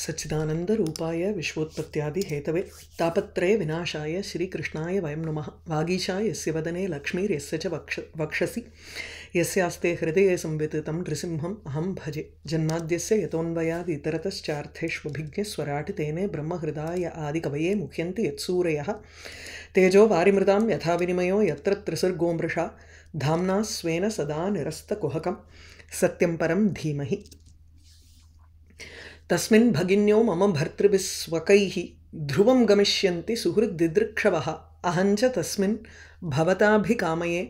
सच्चिदानंद रूपाय विश्वोत्पत्त्यादि Hathaway तापत्रय विनाशाय श्रीकृष्णाय वयं नमः। वागीशाय यस्य वदने लक्ष्मीर्यस्य च वक्षसि यस्यास्ते हृदये संविततं नृसिंहम् अहं भजे। जन्माद्यस्य यतोऽन्वयादि इतरतश्चार्थेष्वभिज्ञस्वराट् तेने ब्रह्महृदाय आदिकवये मुह्यन्ति यत्सूरयः। तेजो वारिमृतां यथा विनिमयो यत्र त्रिसर्गो मृषा धाम्ना स्वेन सदा निरस्तकुहकं सत्यं परं धीमहि। तस्मिन् भगिन्यो मम भर्तृभिः स्वकैः ध्रुवं गमिष्यन्ति सुहृद्दिदृक्षवः। अहञ्च तस्मिन् भवताभिकामये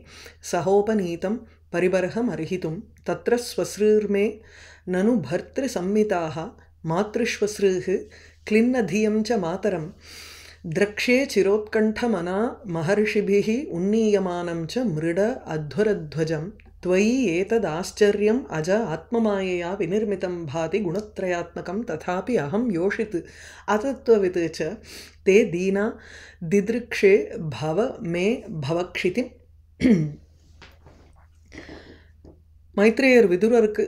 सहोपनीतं परिबर्हमर्हितुं तत्र स्वश्रीर्मे ननु भर्तृसम्मिताः मातृश्वश्रीः क्लिन्नधियं च मातरं द्रक्ष्ये चिरोत्कण्ठमना महर्षिभिः उन्नीयमानं च मृड अध्वरध्वजं त्वयि एतदाश्चर्यम् अज आत्ममायया विनिर्मितं भाति गुणत्रयात्मकं तथापि अहं योषित् अतत्त्ववित् च ते दीना दिदृक्षे भव मे भवक्षितिम्। மைத்ரேயர் விதுரருக்கு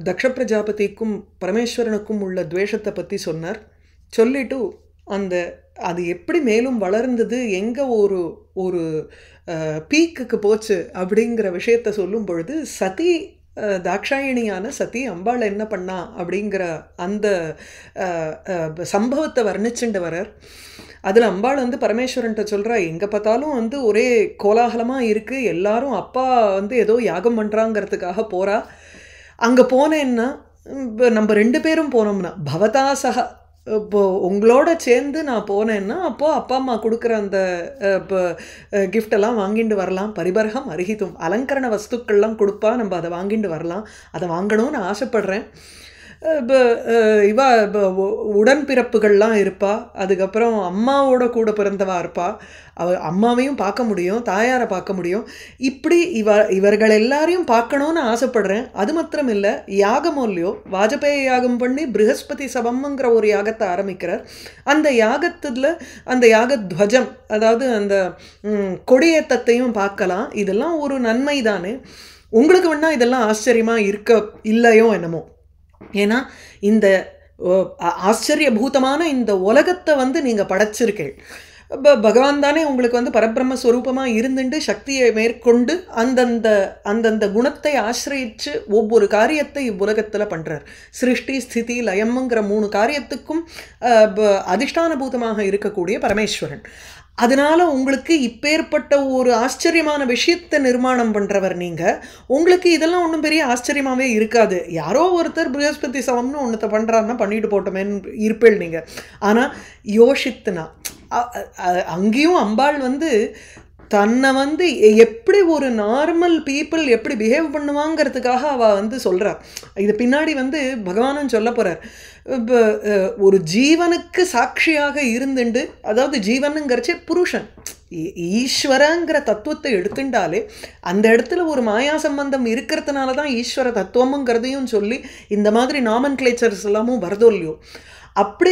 தக்ஷ பிரஜாபதிக்கும் பரமேஸ்வரனுக்கும் உள்ள துவேஷத்தை பற்றி சொன்னார். சொல்லிட்டு அது எப்படி மேலும் வளர்ந்தது, எங்கே ஒரு ஒரு பீக்குக்கு போச்சு அப்படிங்கிற விஷயத்த சொல்லும் பொழுது சதி தாக்ஷாயணியான சதி அம்பாள் என்ன பண்ணா அப்படிங்கிற அந்த சம்பவத்தை வர்ணிச்சுட்டு வரார். அதில் அம்பாள் பரமேஸ்வரன்ட்ட சொல்கிறா, எங்கே பார்த்தாலும் ஒரே கோலாகலமாக இருக்குது, எல்லாரும் அப்பா ஏதோ யாகம் பண்ணுறாங்கிறதுக்காக போகிறா. அங்கே போனேன்னா நம்ம ரெண்டு பேரும் போனோம்னா பவதாசக இப்போது உங்களோட சேர்ந்து நான் போனேன்னா அப்போது அப்பா அம்மா கொடுக்குற அந்த கிஃப்டெல்லாம் வாங்கிட்டு வரலாம். பரிபர்கம் அருகித்தும் அலங்கரண வஸ்துக்கள்லாம் கொடுப்பா, நம்ம அதை வாங்கிட்டு வரலாம். அதை வாங்கணும்னு ஆசைப்பட்றேன். உடன்பிறப்புகள்லாம் இருப்பா, அதுக்கப்புறம் அம்மாவோட கூட பிறந்தவா இருப்பா, அம்மாவையும் பார்க்க முடியும், தாயாரை பார்க்க முடியும். இப்படி இவர்கள் எல்லாரையும் பார்க்கணுன்னு ஆசைப்படுறேன். அது மாத்திரம் இல்லை, யாகமோ இல்லையோ வாஜபேய யாகம் பண்ணி ப்ரஹஸ்பதி சபம்ங்கிற ஒரு யாகத்தை ஆரம்பிக்கிறார். அந்த யாகத்தில் அந்த யாகத்வஜம், அதாவது அந்த கொடியேற்றத்தையும் பார்க்கலாம். இதெல்லாம் ஒரு நன்மை தானே. உங்களுக்கு வேணா இதெல்லாம் ஆச்சரியமாக இருக்க இல்லையோ என்னமோ. ஏன்னா இந்த ஆச்சரியபூதமான இந்த உலகத்தை நீங்கள் படைச்சிருக்கீள். பகவான் தானே உங்களுக்கு பரபிரம்மஸ்வரூபமாக இருந்துட்டு சக்தியை மேற்கொண்டு அந்தந்த குணத்தை ஆசிரியிச்சு ஒவ்வொரு காரியத்தை இவ்வுலகத்தில் பண்ணுறார். சிருஷ்டி ஸ்திதி லயம்ங்கிற 3 காரியத்துக்கும் அதிஷ்டானபூதமாக இருக்கக்கூடிய பரமேஸ்வரன். அதனால் உங்களுக்கு இப்பேற்பட்ட ஒரு ஆச்சரியமான விஷயத்தை நிர்மாணம் பண்ணுறவர் நீங்கள். உங்களுக்கு இதெல்லாம் ஒன்றும் பெரிய ஆச்சரியமாகவே இருக்காது. யாரோ ஒருத்தர் ப்ரஹஸ்பதி சவம்னு ஒன்றத்தை பண்ணுறாருன்னா பண்ணிட்டு போட்டோமேன்னு இருப்பேள் நீங்கள். ஆனால் யோசித்துனா அங்கேயும் அம்பாள் தன்னை எப்படி ஒரு நார்மல் பீப்புள் எப்படி பிஹேவ் பண்ணுவாங்கிறதுக்காக அவள் சொல்கிறார். இது பின்னாடி பகவானும் சொல்ல போகிறார். இப்போ ஒரு ஜீவனுக்கு சாட்சியாக இருந்துண்டு, அதாவது ஜீவனுங்கிறச்சே புருஷன், ஈஸ்வரங்கிற தத்துவத்தை எடுத்துட்டாலே அந்த இடத்துல ஒரு மாயா சம்பந்தம் இருக்கிறதுனால தான் ஈஸ்வர தத்துவமுங்கிறதையும் சொல்லி இந்த மாதிரி நாமன் கிளேச்சர்ஸ் எல்லாமும் வருதோ இல்லையோ, அப்படி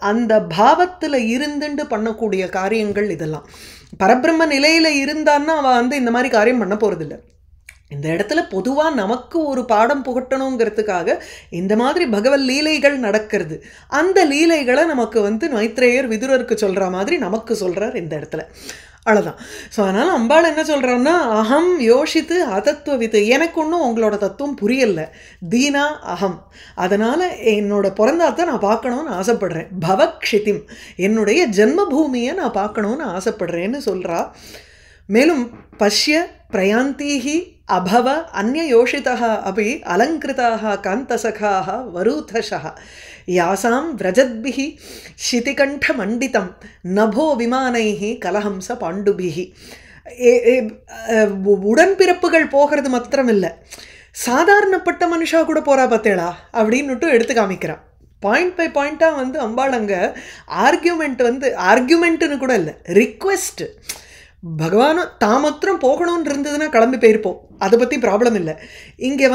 அந்த பாவத்தில் இருந்துண்டு பண்ணக்கூடிய காரியங்கள் இதெல்லாம். பரபிரம்ம நிலையில் இருந்தான்னா அவள் இந்த மாதிரி காரியம் பண்ண போகிறதில்ல. இந்த இடத்துல பொதுவாக நமக்கு ஒரு பாடம் புகட்டணுங்கிறதுக்காக இந்த மாதிரி பகவத் லீலைகள் நடக்கிறது. அந்த லீலைகளை நமக்கு மைத்ரேயர் விதுரருக்கு சொல்கிற மாதிரி நமக்கு சொல்கிறார் இந்த இடத்துல. அவ்வளோதான். ஸோ அதனால் அம்பாள் என்ன சொல்கிறான்னா, அகம் யோசித்து அதத்துவவித்து, எனக்கு ஒன்றும் உங்களோட தத்துவம் புரியலை, தீனா அகம், அதனால் என்னோட பிறந்தாத்தை நான் பார்க்கணுன்னு ஆசைப்படுறேன். பவக்ஷிதிம், என்னுடைய ஜென்மபூமியை நான் பார்க்கணுன்னு ஆசைப்படுறேன்னு சொல்கிறா. மேலும் பஷ்ய பிரயாந்தீஹி அபவ அந்நிய யோஷிதः அபி அலங்கிருதாக காந்தசகாः வரூதஷः யாசாம் விரஜத்பிஹ சிதிகண்ட மண்டிதம் நபோ விமானைஹ கலஹம்ச பாண்டுபிஹ. உடன்பிறப்புகள் போகிறது மாத்திரமில்லை, சாதாரணப்பட்ட மனுஷா கூட போகிறா பார்த்தேளா அப்படின்னுட்டு எடுத்து காமிக்கிறான். பாயிண்ட் பை பாயிண்ட்டாக அம்பாள் அங்கே ஆர்கியூமெண்ட்டுன்னு கூட இல்லை, ரிக்வெஸ்ட். பகவானும் தான் மாத்திரம் போகணும்னு இருந்ததுன்னா கிளம்பி போயிருப்போம், அதை பற்றி ப்ராப்ளம் இல்லை. இங்கே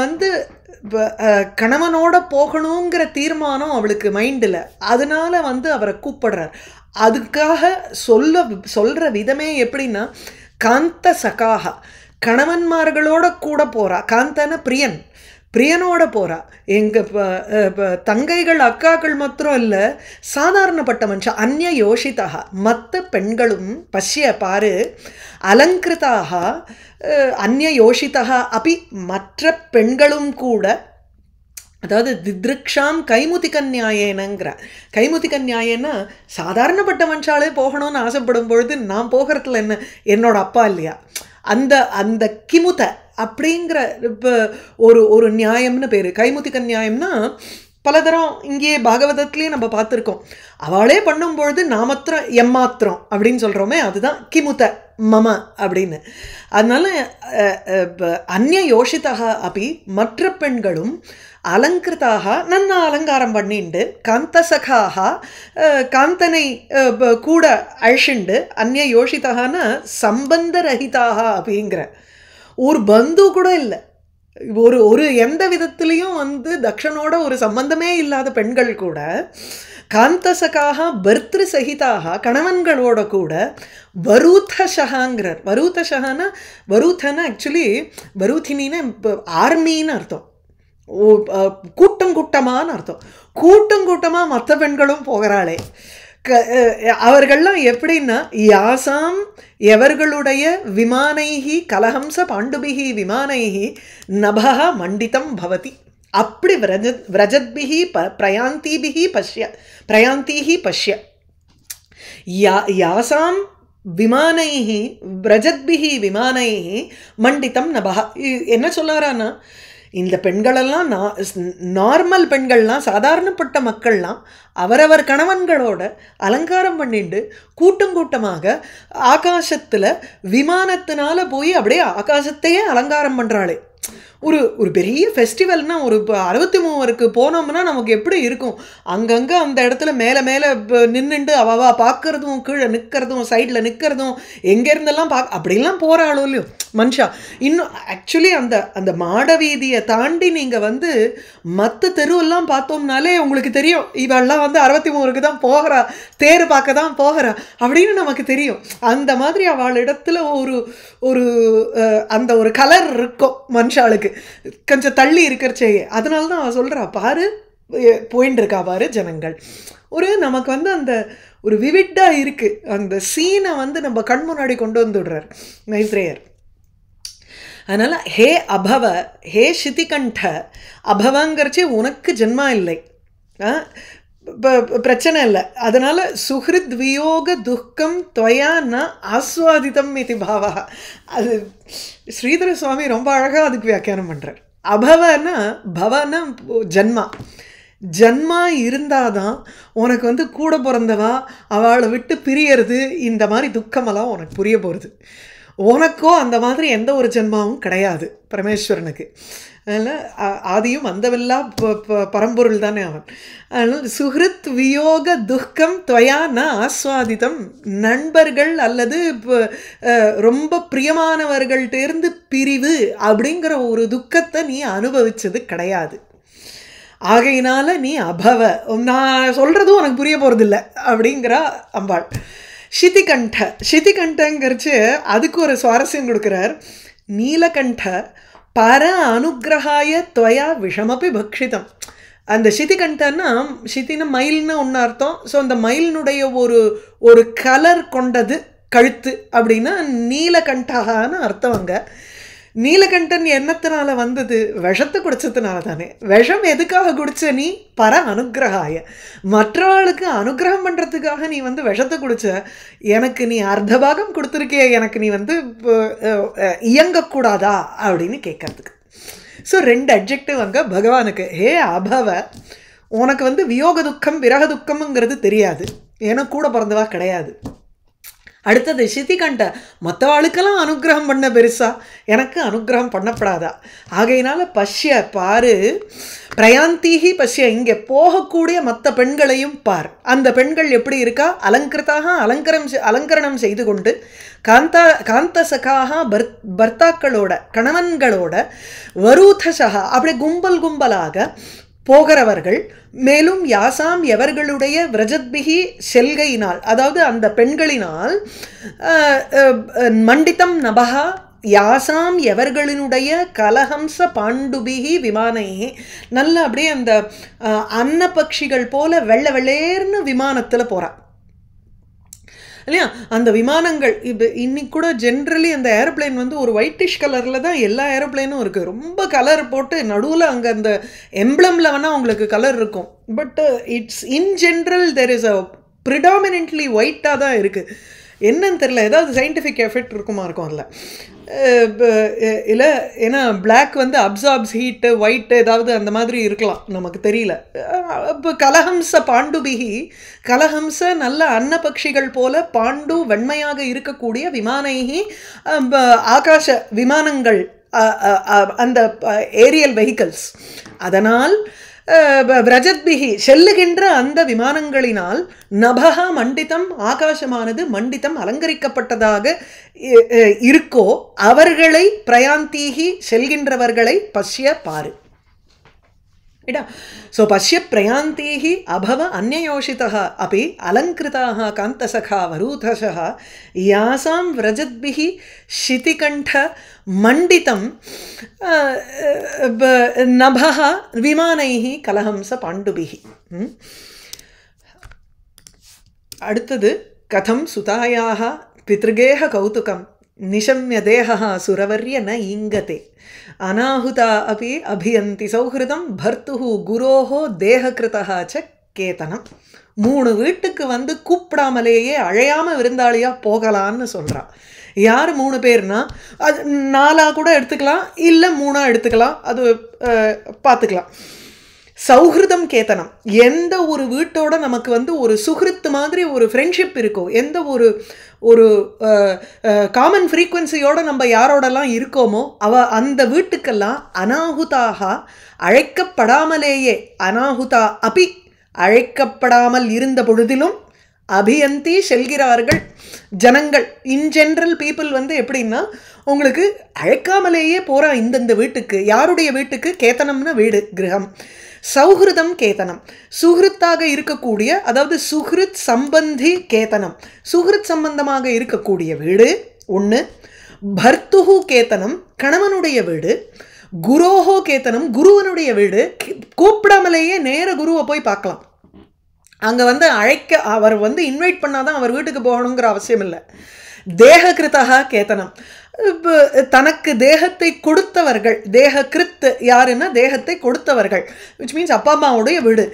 கணவனோட போகணுங்கிற தீர்மானம் அவளுக்கு மைண்டில், அதனால் அவரை கூப்பிடுறார். அதுக்காக சொல்கிற விதமே எப்படின்னா, காந்த சகாக கணவன்மார்களோட கூட போகிறா. காந்தன பிரியன், பிரியனோட போகிறா. எங்கள் தங்கைகள் அக்காக்கள் மாத்திரம் இல்லை, சாதாரணப்பட்ட மனுஷன். அந்நிய யோஷிதா, மற்ற பெண்களும் பஷ்ய பாரு, அலங்கிருதாக அந்நிய யோஷிதா அப்படி மற்ற பெண்களும் கூட, அதாவது தித்ருக்ஷாம் கைமுதிக நியாயேனங்கிற. கைமுதிக நியாயன்னா சாதாரணப்பட்ட மனுஷாலே போகணும்னு ஆசைப்படும் பொழுது நான் போகிறதுல என்ன என்னோட அப்பா இல்லையா, அந்த அந்த கிமுத அப்படிங்கிற இப்போ ஒரு நியாயம்னு பேர். கைமுதிக நியாயம்னா பலதரம் இங்கேயே பாகவதத்துலேயே நம்ம பார்த்துருக்கோம். அவளே பண்ணும்பொழுது நாமத்திரம் எம்மாத்திரம் அப்படின்னு சொல்கிறோமே, அதுதான் கிமுத மம அப்படின்னு. அதனால அந்நிய யோஷிதா அப்படி மற்ற பெண்களும் அலங்கிருதாக நன்னா அலங்காரம் பண்ணிண்டு, காந்தசகாக காந்தனை கூட அழிச்சுண்டு, அந்நிய யோஷிதான்னா சம்பந்த ரஹிதாக அப்படிங்கிற ஒரு பந்து கூட இல்லை, ஒரு எந்த விதத்துலேயும் வந்து தக்ஷனோட ஒரு சம்பந்தமே இல்லாத பெண்கள் கூட காந்தசகாக பர்திரு சகிதாக கணவன்களோட கூட வரூதஷகாங்கிறார். வரூதஷகானா வரூதனா ஆக்சுவலி வரூதினின்னு இப்போ ஆர்மின்னு அர்த்தம், கூட்டம் கூட்டமானு அர்த்தம். கூட்டம் கூட்டமாக மற்ற பெண்களும் போகிறாளே. அவர்கள்லாம் எப்படின்னா யாசாம் எவர்களுடைய விமானைஹி கலஹம்ச பாண்டுபிஹி விமானைஹி நபஹ மண்டிதம் பவதி, அப்படி விரஜத்பிஹி பிரயாந்தீபிஹி பஷ்ய பிரயாந்தீஹி பஷ்ய யாசாம் விமானைஹி விரஜத்பிஹி விமானைஹி மண்டிதம் நபஹ. என்ன சொல்லுறான்னா, இந்த பெண்களெல்லாம் நார்மல் பெண்கள்லாம் சாதாரணப்பட்ட மக்கள்லாம் அவரவர் கணவன்களோட அலங்காரம் பண்ணிட்டு கூட்டம் கூட்டமாக ஆகாசத்தில் விமானத்தினால போய் அப்படியே ஆகாசத்தையே அலங்காரம் பண்ணுறாளே. ஒரு பெரிய ஃபெஸ்டிவல்னால் ஒரு 63 போனோம்னா நமக்கு எப்படி இருக்கும், அங்கங்கே அந்த இடத்துல மேலே மேலே நின்றுண்டு அவவா பார்க்குறதும், கீழே நிற்கிறதும், சைடில் நிற்கிறதும், எங்கேருந்தெல்லாம் அப்படிலாம் போகிறாளோ இல்லையோ மனுஷா. இன்னும் ஆக்சுவலி அந்த மாட வீதியை தாண்டி நீங்கள் வந்து மற்ற தெருவெல்லாம் பார்த்தோம்னாலே உங்களுக்கு தெரியும், இவெல்லாம் வந்து 63 தான் போகிறா, தேர் பார்க்க தான் போகிறா அப்படின்னு நமக்கு தெரியும். அந்த மாதிரி அவளிடத்துல ஒரு அந்த ஒரு கலர் இருக்கும் மனுஷாளுக்கு கொஞ்சம் தள்ளி இருக்கிறச்சேயே. அதனால தான் அவள் சொல்கிறா, பாரு போயின்னு இருக்கா பாரு ஜனங்கள். நமக்கு வந்து அந்த ஒரு விவிட்டாக இருக்குது, அந்த சீனை வந்து நம்ம கண் முன்னாடி கொண்டு வந்துடுறார் மைத்ரேயர். அதனால் ஹே அபவ ஹே சிதிகண்ட, அபவங்கிறச்சே உனக்கு ஜென்மா இல்லை, பிரச்சனை இல்லை. அதனால் சுஹிருத் வியோக துக்கம் துவயா ந ஆஸ்வாதிதம் இது பாவா. அது ஸ்ரீதர சுவாமி ரொம்ப அழகாக அதுக்கு வியாக்கியானம் பண்ணுறார். அபவனா பவனா ஜன்மா, ஜன்மா இருந்தாதான் உனக்கு வந்து கூட பிறந்தவா அவளை விட்டு பிரியறது இந்த மாதிரி துக்கமெல்லாம் உனக்கு புரிய போகிறது. உனக்கோ அந்த மாதிரி எந்த ஒரு ஜென்மாவும் கிடையாது பரமேஸ்வரனுக்கு. அதனால் ஆதியும் அந்தவில்லா பரம்பொருள் தானே அவன். அதனால் சுஹிருத் வியோக துக்கம் துவயா ந ஆஸ்வாதிதம், நண்பர்கள் அல்லது ரொம்ப பிரியமானவர்கள்டேருந்து பிரிவு அப்படிங்கிற ஒரு துக்கத்தை நீ அனுபவிச்சது கிடையாது. ஆகையினால நீ அபவ, நான் சொல்கிறதும் உனக்கு புரிய போகிறதில்ல அப்படிங்கிறா அம்பாள். சிதிகண்ட, சிதிகண்டங்கிறச்சு அதுக்கு ஒரு சுவாரஸ்யம் கொடுக்குறார். நீலகண்ட பர அனுகிரகாய துவயா விஷமப்பி பக்ஷிதம். அந்த சிதிகண்டன்னா, சிதின மயில்னு ஒன்று அர்த்தம். ஸோ அந்த மயிலினுடைய ஒரு கலர் கொண்டது கழுத்து அப்படின்னா நீலகண்டகான்னு அர்த்தம். அங்கே நீலகண்டன் என்னத்தினால வந்தது, விஷத்தை குடிச்சதுனால தானே. விஷம் எதுக்காக குடிச்ச நீ, பர அனுகிரகாய, மற்றவர்களுக்கு அனுகிரகம் பண்ணுறதுக்காக நீ வந்து விஷத்தை குடிச்ச. எனக்கு நீ அர்த்த பாகம் கொடுத்துருக்கிய, எனக்கு நீ வந்து இயங்கக்கூடாதா அப்படின்னு கேட்கறதுக்கு. ஸோ 2 அட்ஜெக்டிவ் அங்கே பகவானுக்கு. ஹே அபவ, உனக்கு வந்து வியோக துக்கம் விரக துக்கம்ங்கிறது தெரியாது, ஏன்னா கூட பிறந்தவா கிடையாது. அடுத்தது சிதிகண்ட, மற்றவாளுக்கெல்லாம் அனுகிரகம் பண்ண பெருசா, எனக்கு அனுகிரகம் பண்ணப்படாதா. ஆகையினால பஷ்ய பாரு, பிரயாந்தீகி பஷ்ய, இங்கே போகக்கூடிய மற்ற பெண்களையும் பார். அந்த பெண்கள் எப்படி இருக்கா, அலங்கிருத்தாக அலங்கரணம் செய்து கொண்டு காந்தசகாக பர்த்தாக்களோட கணவன்களோட வரூதசகா அப்படி கும்பல் கும்பலாக போகிறவர்கள். மேலும் யாசாம் எவர்களுடைய விரஜத்பிகி செல்கையினால், அதாவது அந்த பெண்களினால் மண்டிதம் நபகா யாசாம் எவர்களினுடைய கலஹம்ச பாண்டுபிகி விமானே நல்ல அப்படியே அந்த அன்ன பட்சிகள் போல வெள்ளை வெள்ளேர்னு விமானத்தில் போகிறான் இல்லையா. அந்த விமானங்கள் இப்போ இன்னைக்கு கூட ஜென்ரலி அந்த ஏரோப்ளைன் வந்து ஒரு ஒயிட்டிஷ் கலரில் தான் எல்லா ஏரோப்ளைனும் இருக்குது. ரொம்ப கலர் போட்டு நடுவில் அங்கே அந்த எம்ப்ளமில் வேணால் உங்களுக்கு கலர் இருக்கும். But it's in general there is a predominantly ஒயிட்டாக தான் இருக்குது. என்னன்னு தெரியல, ஏதாவது சயின்டிஃபிக் எஃபெக்ட் இருக்குமா இருக்கும் அதில் இல்லை. ஏன்னா பிளாக் வந்து அப்சார்ப்ஸ் ஹீட்டு, ஒயிட்டு ஏதாவது அந்த மாதிரி இருக்கலாம், நமக்கு தெரியல. இப்போ கலஹம்ச பாண்டுபிகி, கலஹம்ச நல்ல அன்னபக்ஷிகள் போல பாண்டு வெண்மையாக இருக்கக்கூடிய விமானைகி ஆகாச விமானங்கள், அந்த ஏரியல் வெஹிக்கல்ஸ். அதனால் விரஜத்பிகி செல்லுகின்ற அந்த விமானங்களினால் நபகா மண்டிதம் ஆகாசமானது மண்டிதம் அலங்கரிக்கப்பட்டதாக இருக்கோ அவர்களை பிரயாந்தீகி செல்கின்றவர்களை பஷ்ய பாரு. सो पश्य प्रयान्तीः अभव अन्ययोषितः अपि अलङ्कृताः कान्तसखा वरूथशः यासां व्रजद्भिः शितिकण्ठ मण्डितं नभः विमानैः कलहंस पाण्डुभिः. அடுத்தது கதம் சுதாயாः पितृगेह कौतुकं निशम्य देहः सुरवर्य न ईङ्गते अनाहुता अपि अभियन्ति सौहृदं भर्तुः गुरोः देहकृतः च केतனம். 3 வீட்டுக்கு வந்து கூப்பிடாமலேயே அழையாம விருந்தாளியா போகலான்னு சொல்றா. யார் 3 பேர்னா அது 4 கூட எடுத்துக்கலாம், இல்லை 3 எடுத்துக்கலாம், அது பார்த்துக்கலாம். சௌஹிருதம் கேத்தனம், எந்த ஒரு வீட்டோட நமக்கு வந்து ஒரு சுஹிருத்து மாதிரி ஒரு ஃப்ரெண்ட்ஷிப் இருக்கோ, எந்த ஒரு ஒரு காமன் ஃப்ரீக்வன்சியோடு நம்ம யாரோடலாம் இருக்கோமோ அந்த வீட்டுக்கெல்லாம் அனாಹುதாக அழைக்கப்படாமலேயே, அனாಹುதா அபி அழைக்கப்படாமல் இருந்த பொழுதிலும் அபியந்தி செல்கிறார்கள் ஜனங்கள். இன் ஜென்ரல் பீப்புள் வந்து எப்படின்னா உங்களுக்கு அழைக்காமலேயே போகிறா இந்தந்த வீட்டுக்கு. யாருடைய வீட்டுக்கு? கேத்தனம்னு வீடு, கிரகம். சௌஹிருதம் கேத்தனம், சுஹிருத்தாக இருக்கக்கூடிய, அதாவது சுஹிருத் சம்பந்தி கேத்தனம், சுஹிருத் சம்பந்தமாக இருக்கக்கூடிய வீடு ஒன்று. பர்த்துஹு கேத்தனம், கணவனுடைய வீடு. குரோஹோ கேத்தனம், குருவனுடைய வீடு. கூப்பிடாமலேயே நேர குருவை போய் பார்க்கலாம். அங்கே வந்து அழைக்க, அவர் வந்து இன்வைட் பண்ணாதான் அவர் வீட்டுக்கு போகணுங்கிற அவசியம் இல்லை. தேககிருத்தா கேத்தனம், தனக்கு தேகத்தை கொடுத்தவர்கள். தேககிருத் யாருன்னா தேகத்தை கொடுத்தவர்கள், விச் மீன்ஸ் அப்பா அம்மாவுடைய வீடு.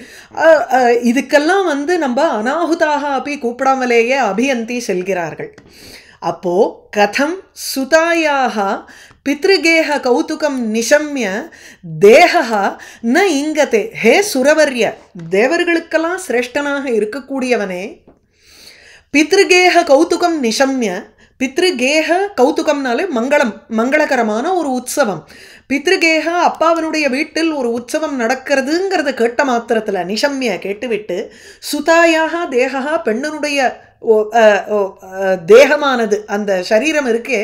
இதுக்கெல்லாம் வந்து நம்ம அனாಹುதாக அப்படி கூப்பிடாமலேயே அபியந்தி செல்கிறார்கள். அப்போ கதம் சுதாயாக பித்ருகேஹ கௌதுகம் நிஷம்ய தேகா ந இங்கதே. ஹே சுரவர்ய, தேவர்களுக்கெல்லாம் சிரேஷ்டனாக இருக்கக்கூடியவனே, பித்ருகேஹ கௌதுகம் நிஷம்ய. பித்ருகேஹ கௌதுகம்னாலே மங்களம், மங்களகரமான ஒரு உற்சவம். பித்ருகேஹ அப்பாவனுடைய வீட்டில் ஒரு உற்சவம் நடக்கிறதுங்கிறத கேட்ட மாத்திரத்தில் நிஷம்ய கேட்டுவிட்டு, சுதாயாக தேகா பெண்ணனுடைய தேகமானது, அந்த சரீரம் இருக்கே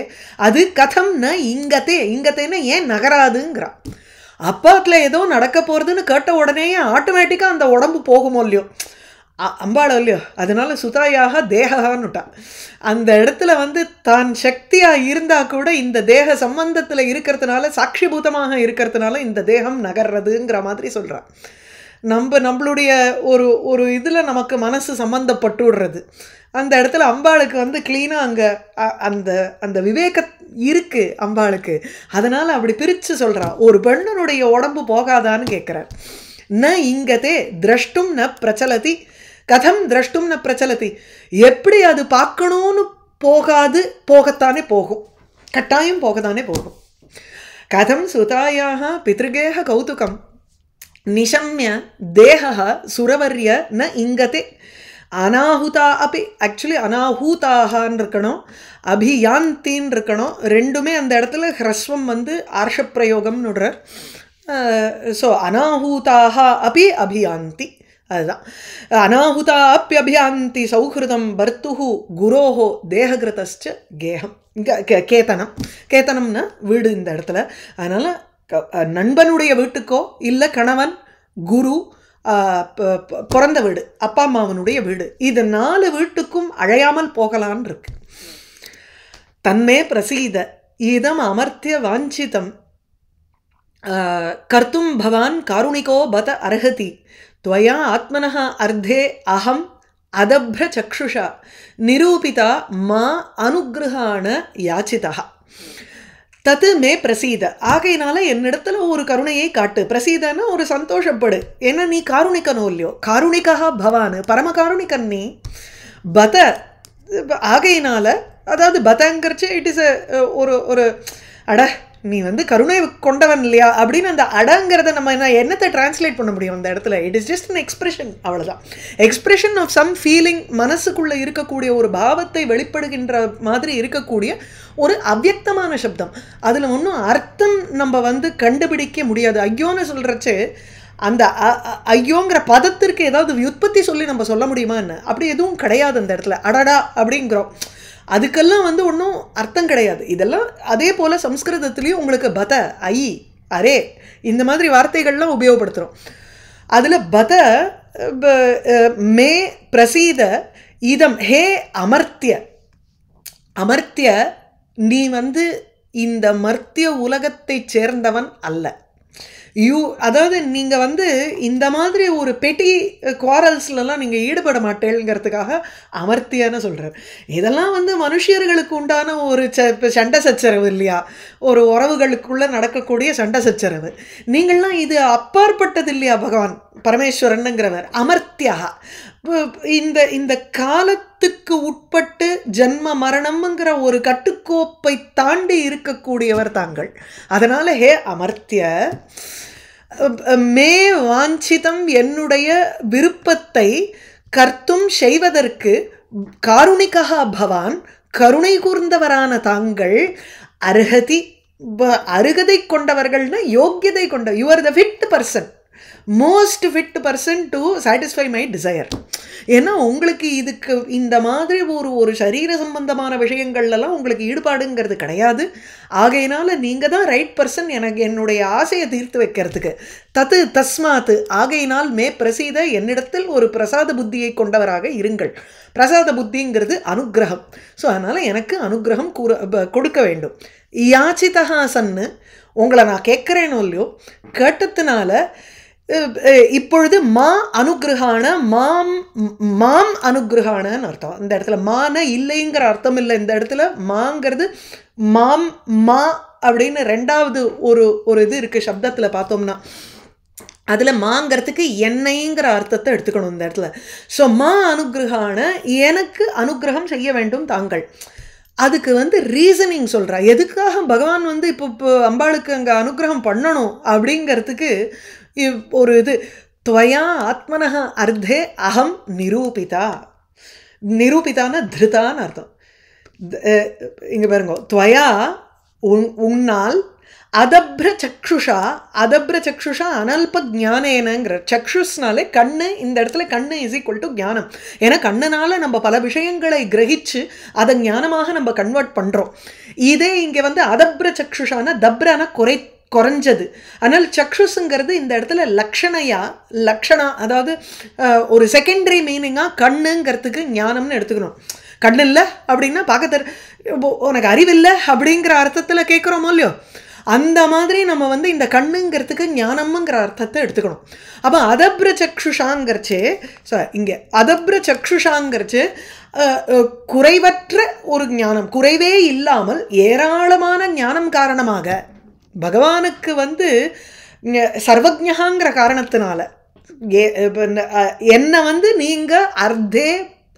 அது கதம் ந இங்கத்தே, இங்கத்தேன்னு ஏன் நகராதுங்கிறான். அப்பாத்தில் ஏதோ நடக்க போகிறதுன்னு கேட்ட உடனேயே ஆட்டோமேட்டிக்காக அந்த உடம்பு போகுமோ இல்லையோ, அம்பாளோ இல்லையோ, அதனால சுதாயாக தேகான்னுட்டா. அந்த இடத்துல வந்து தான் சக்தியாக இருந்தால் கூட இந்த தேக சம்பந்தத்தில் இருக்கிறதுனால, சாட்சிபூதமாக இருக்கிறதுனால இந்த தேகம் நகர்றதுங்கிற மாதிரி சொல்கிறான். நம்மளுடைய ஒரு ஒரு இதில் நமக்கு மனசு சம்மந்தப்பட்டு விடுறது. அந்த இடத்துல அம்பாளுக்கு வந்து க்ளீனாக அங்கே அந்த அந்த விவேக இருக்குது அம்பாளுக்கு. அதனால் அப்படி பிரித்து சொல்கிறான். ஒரு பெண்ணனுடைய உடம்பு போகாதான்னு கேட்குறார். ந இங்கதே திரஷ்டும் ந பிரச்சலதி. கதம் திரஷ்டும் ந பிரச்சலதி, எப்படி அது பார்க்கணும்னு போகாது, போகத்தானே போகும், கட்டாயம் போகத்தானே போகும். கதம் சுதாயாக பித்ருகேஹ கௌதுகம் நிஷம்ய தேகா சுரவர்ய ந இங்கதே. அனாಹುதா அப்படி, ஆக்சுவலி அனாஹூதாகான்னு இருக்கணும், அபியாந்தின்னு இருக்கணும். ரெண்டுமே அந்த இடத்துல ஹ்ரஸ்வம் வந்து ஆர்ஷப்பிரயோகம்னு விடுறார். ஸோ அனாஹூதாக அப்படி அபியாந்தி, அதுதான். அனாಹುதா அப்பியபியாந்தி சௌஹிருதம் பர்த்துஹு குரோஹோ தேககிருதஸ்ச கேகம் கேத்தனம். கேத்தனம்னா வீடு இந்த இடத்துல. அதனால் நண்பனுடைய வீட்டுக்கோ இல்லை கணவன் குரு பிறந்த வீடு அப்பா அம்மாவனுடைய வீடு, இது 4 வீட்டுக்கும் அழையாமல் போகலான் இருக்கு. தன்மே பிரசீத இதம் அமர்த்திய வாஞ்சிதம் கர்த்தும் பவான் காருணிகோ பத அர்ஹதி त्वया आत्मनः अर्धे अहम् अदभ्र चक्षुषा निरूपिता मा अनुग्रहाण याचितः तत् मे प्रसीद ஆகையினால என்னிடத்துல ஒரு கருணையை காட்டு பிரசீதனா ஒரு சந்தோஷப்படு ஏன்னா நீ காருணிகனோ இல்லையோ காருணிகா பவான் பரம காருணிகன் நீ பத ஆகையினால அதாவது பதங்கிறச்சு இட் இஸ் ஒரு ஒரு அட நீ வந்து கருணை கொண்டவன் இல்லையா அப்படின்னு அந்த அடங்கிறத நம்ம என்னத்தை டிரான்ஸ்லேட் பண்ண முடியும் அந்த இடத்துல it is just an expression அவ்வளோதான் எக்ஸ்பிரஷன் ஆஃப் சம் ஃபீலிங் மனசுக்குள்ளே இருக்கக்கூடிய ஒரு பாவத்தை வெளிப்படுகின்ற மாதிரி இருக்கக்கூடிய ஒரு அவ்யக்தமான சப்தம் அதில் ஒன்றும் அர்த்தம் நம்ம வந்து கண்டுபிடிக்க முடியாது ஐயோன்னு சொல்கிறச்சு அந்த ஐயோங்கிற பதத்திற்கு ஏதாவது வியுற்பத்தி சொல்லி நம்ம சொல்ல முடியுமா என்ன அப்படி எதுவும் கிடையாது அந்த இடத்துல அடடா அப்படிங்கிறோம் அதுக்கெல்லாம் வந்து ஒன்றும் அர்த்தம் கிடையாது இதெல்லாம் அதே போல் சம்ஸ்கிருதத்துலேயும் உங்களுக்கு பத ஐ அரே இந்த மாதிரி வார்த்தைகள்லாம் உபயோகப்படுத்துகிறோம் அதில் பத மே பிரசீத இதம் ஹே அமர்த்திய அமர்த்திய நீ வந்து இந்த மர்த்திய உலகத்தை சேர்ந்தவன் அல்ல அதாவது நீங்கள் வந்து இந்த மாதிரி ஒரு பெட்டி குவாரல்ஸ்லாம் நீங்கள் ஈடுபட மாட்டேங்கிறதுக்காக அமர்த்தியான்னு சொல்கிறார் இதெல்லாம் வந்து மனுஷியர்களுக்கு உண்டான ஒரு சண்டை சச்சரவு இல்லையா ஒரு உறவுகளுக்குள்ளே நடக்கக்கூடிய சண்டை சச்சரவு நீங்கள்லாம் இது அப்பாற்பட்டது இல்லையா பகவான் பரமேஸ்வரனுங்கிறவர் அமர்த்தியா இந்த இந்த காலத்துக்கு உட்பட்டு ஜன்ம மரணம்ங்கிற ஒரு கட்டுக்கோப்பை தாண்டி இருக்கக்கூடியவர் தாங்கள் அதனால் ஹே அமர்த்திய மே வாஞ்சிதம் என்னுடைய விருப்பத்தை கர்த்தும் செய்வதற்கு காருணிகா பவான் கருணை கூர்ந்தவரான தாங்கள் அருகதி அருகதை கொண்டவர்கள்னா யோக்கியதை கொண்ட you are the fit person most fit person to satisfy my desire ஏன்னா உங்களுக்கு இதுக்கு இந்த மாதிரி ஒரு சரீர சம்பந்தமான விஷயங்கள்லாம் உங்களுக்கு ஈடுபாடுங்கிறது கிடையாது ஆகையினால நீங்கள் தான் ரைட் பர்சன் எனக்கு என்னுடைய ஆசையை தீர்த்து வைக்கிறதுக்கு தத்து தஸ்மாத்து ஆகையினால் மே பிரசீத என்னிடத்தில் ஒரு பிரசாத புத்தியை கொண்டவராக இருங்கள் பிரசாத புத்திங்கிறது அனுகிரகம் ஸோ அதனால் எனக்கு அனுகிரகம் கொடுக்க வேண்டும் யாச்சிதா சன்னு உங்களை நான் கேட்குறேனோ இல்லையோ கேட்டதுனால இப்பொழுது மா அனுகிரகான மாம் அனுகிரகானன்னு அர்த்தம் இந்த இடத்துல மான இல்லைங்கிற அர்த்தம் இல்லை இந்த இடத்துல மாங்கிறது மாம் மா அப்படின்னு ரெண்டாவது ஒரு இது இருக்குது சப்தத்தில் பார்த்தோம்னா அதில் மாங்கிறதுக்கு என்னைங்கிற அர்த்தத்தை எடுத்துக்கணும் இந்த இடத்துல ஸோ மா அனுகிரகான எனக்கு அனுகிரகம் செய்ய வேண்டும் தாங்கள் அதுக்கு வந்து ரீசனிங் சொல்கிறா எதுக்காக பகவான் வந்து இப்போ அம்பாளுக்கு அங்கே அனுகிரகம் பண்ணணும் அப்படிங்கிறதுக்கு ஒரு இது துவயா ஆத்மனஹ அர்த்தே அகம் நிரூபிதா நிரூபிதான திருதான்னு அர்த்தம் இங்கே பாருங்க துவயா உன்னால் அதப்ர சக்ஷுஷா அனல்ப ஜானேனங்கிற சக்ஷுஸ்னாலே கண்ணு இந்த இடத்துல கண்ணு இஸ் ஈக்குவல் டு ஞானம் ஏன்னா கண்ணுனால நம்ம பல விஷயங்களை கிரகிச்சு அதை ஞானமாக நம்ம கன்வெர்ட் பண்ணுறோம் இதே இங்கே வந்து அதப்ர சக்ஷுஷான தப்ரான குறைஞ்சது ஆனால் சக்ஷுஸுங்கிறது இந்த இடத்துல லக்ஷணா அதாவது ஒரு செகண்டரி மீனிங்காக கண்ணுங்கிறதுக்கு ஞானம்னு எடுத்துக்கணும் கண்ணு இல்லை அப்படின்னா பார்க்க உனக்கு அறிவில்லை அப்படிங்கிற அர்த்தத்தில் கேட்குறோமோ இல்லையோ அந்த மாதிரி நம்ம வந்து இந்த கண்ணுங்கிறதுக்கு ஞானம்ங்கிற அர்த்தத்தை எடுத்துக்கணும் அப்போ அதப்ர சக்ஷுஷாங்கிறச்சு இங்கே அதப்ர சக்ஷுஷாங்கிறச்சு குறைவற்ற ஒரு ஞானம் குறைவே இல்லாமல் ஏராளமான ஞானம் காரணமாக பகவானுக்கு வந்து சர்வஜகாங்கிற காரணத்தினால என்னை வந்து நீங்கள் அர்த்தே